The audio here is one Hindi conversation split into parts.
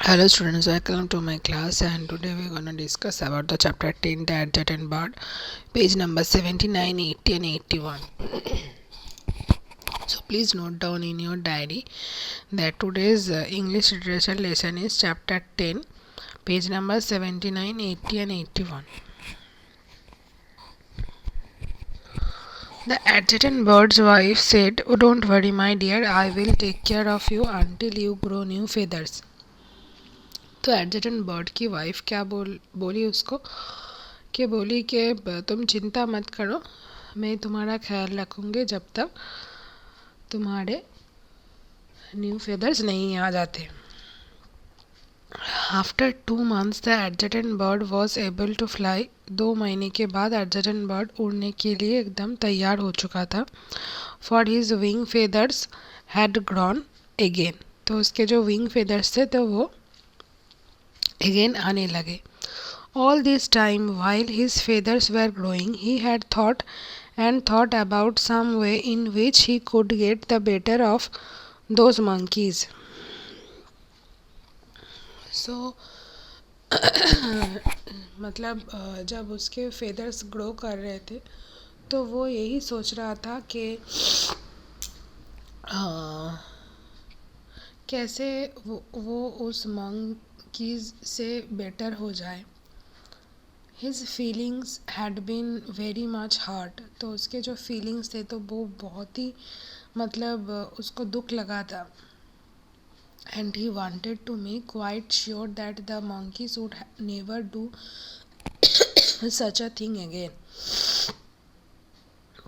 Hello students, welcome to my class, and today we're going to discuss about the chapter 10, the adjutant bird, page number 79, 80 and 81. So please note down in your diary that today's English literature lesson is chapter 10, page number 79, 80 and 81. The adjutant bird's wife said, "Oh, don't worry my dear, I will take care of you until you grow new feathers." तो एडजटेंट बर्ड की वाइफ क्या बोली उसको कि बोली कि तुम चिंता मत करो, मैं तुम्हारा ख्याल रखूँगी जब तक तुम्हारे न्यू फेदर्स नहीं आ जाते। After 2 months the adjutant bird was able to fly. 2 महीने के बाद एडजटेंट बर्ड उड़ने के लिए एकदम तैयार हो चुका था। For his wing feathers had grown again. तो उसके जो विंग फेदर्स थे तो वो अगेन आने लगे। All this time, while his feathers were growing, he had thought about some way in which he could get the better of those monkeys. So, मतलब जब उसके feathers grow कर रहे थे तो वो यही सोच रहा था कि कैसे वो उस monkeys से better हो जाए। His feelings had been very much hurt. तो उसके जो फीलिंग्स थे तो वो बहुत ही मतलब उसको दुख लगा था। And he wanted to make quite sure that the monkeys would never do such a thing again.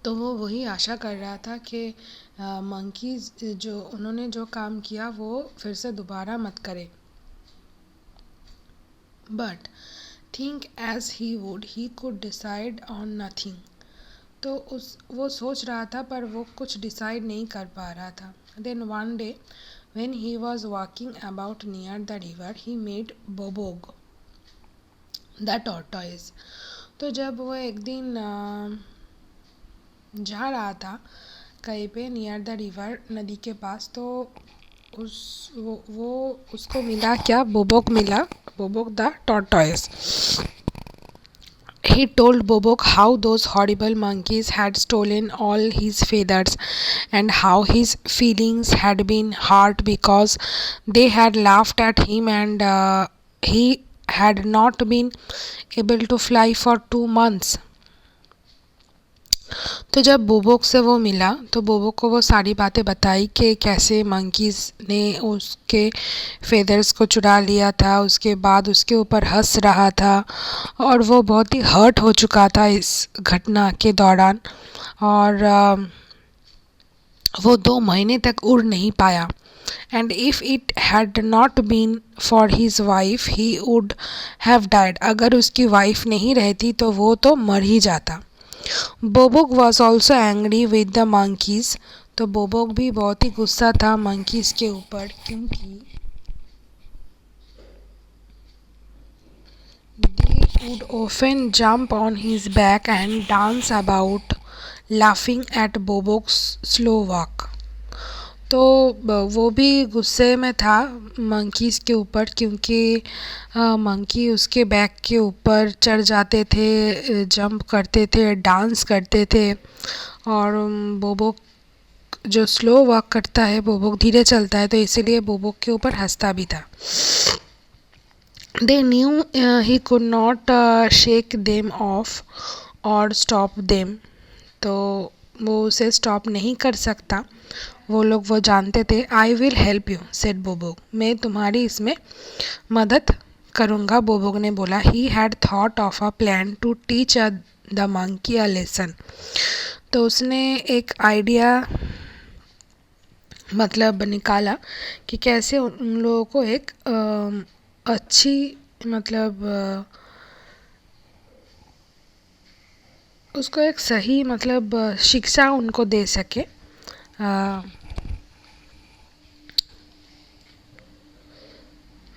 तो वो वही आशा कर रहा था कि मंकीज जो उन्होंने जो काम किया वो फिर से दोबारा मत करे। But think as he would he could decide on nothing. तो वो सोच रहा था पर वो कुछ डिसाइड नहीं कर पा रहा था। Then one day when he was walking about near the river he met Bobok the tortoise. तो जब वो एक दिन जा रहा था कहीं पे नियर द रिवर, नदी के पास, तो वो उसको मिला क्या, बोबोग मिला, Bobok the tortoise. He told Bobok how those horrible monkeys had stolen all his feathers and how his feelings had been hurt because they had laughed at him and he had not been able to fly for 2 months. तो जब बोबोक से वो मिला तो बोबोक को वो सारी बातें बताई कि कैसे मंकीज़ ने उसके फेदर्स को चुरा लिया था, उसके बाद उसके ऊपर हंस रहा था और वो बहुत ही हर्ट हो चुका था इस घटना के दौरान, और वो 2 महीने तक उड़ नहीं पाया। And if it had not been for his wife he would have died. अगर उसकी वाइफ नहीं रहती तो वो तो मर ही जाता। Bobok was also angry with the monkeys. तो बोबोक भी बहुत ही गुस्सा था मंकीज के ऊपर, क्योंकि they would often jump on his back and dance about laughing at Bobok's slow walk. तो वो भी गुस्से में था मंकीज़ के ऊपर, क्योंकि मंकी उसके बैक के ऊपर चढ़ जाते थे, जंप करते थे, डांस करते थे, और बोबोक जो स्लो वॉक करता है, बोबोक धीरे चलता है, तो इसीलिए बोबोक के ऊपर हंसता भी था। They knew he could not shake them of और स्टॉप देम। तो वो उसे स्टॉप नहीं कर सकता, वो लोग वो जानते थे। I will help you said Bobok. मैं तुम्हारी इसमें मदद करूँगा, बोबोक ने बोला। He had thought of a plan to teach the monkey a lesson. तो उसने एक आइडिया मतलब निकाला कि कैसे उन लोगों को एक अच्छी मतलब उसको एक सही मतलब शिक्षा उनको दे सके।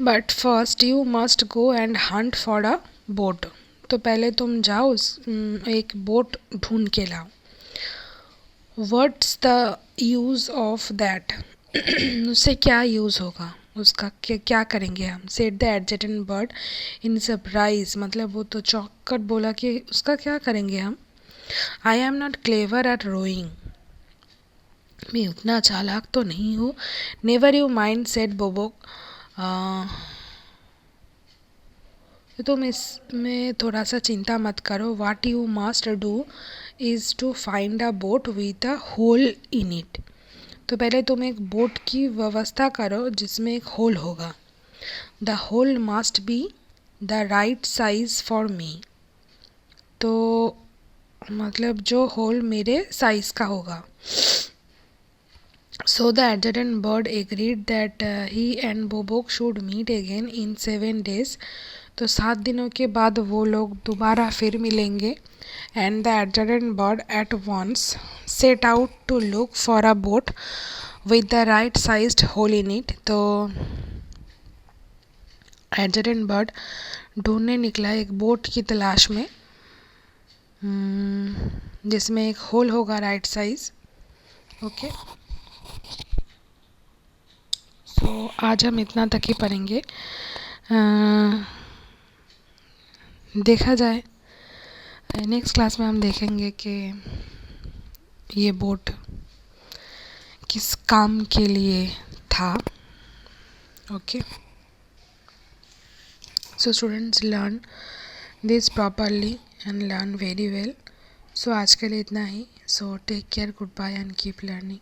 But first you must go and hunt for a boat. तो पहले तुम जाओ एक बोट ढूंढ के लाओ। What's the use of that. उससे क्या यूज़ होगा। उसका क्या करेंगे हम। Said the adjutant bird in surprise, मतलब वो तो चौंक कर बोला कि उसका क्या करेंगे हम। I am not clever at rowing, मैं उतना चालाक तो नहीं हूँ। नेवर यू माइंड सेड बोबो, तुम इसमें थोड़ा सा चिंता मत करो। What you must do is to find a boat with a hole in it, तो पहले तुम एक बोट की व्यवस्था करो जिसमें एक होल होगा। The hole must be the right size for me, तो मतलब जो होल मेरे साइज का होगा। So the adjutant bird agreed that he and Bobok should meet again in 7 days, तो 7 दिनों के बाद वो लोग दोबारा फिर मिलेंगे। And the adjutant bird at once set out to look for a boat with the right sized hole in it, तो adjutant bird ढूंढने निकला एक बोट की तलाश में जिसमें एक होल होगा राइट साइज। ओके, सो आज हम इतना तक ही पढ़ेंगे। देखा जाए नेक्स्ट क्लास में हम देखेंगे कि ये बोट किस काम के लिए था। Okay, so students learn this properly and learn very well. So आज के लिए इतना ही। So take care, good bye and keep learning.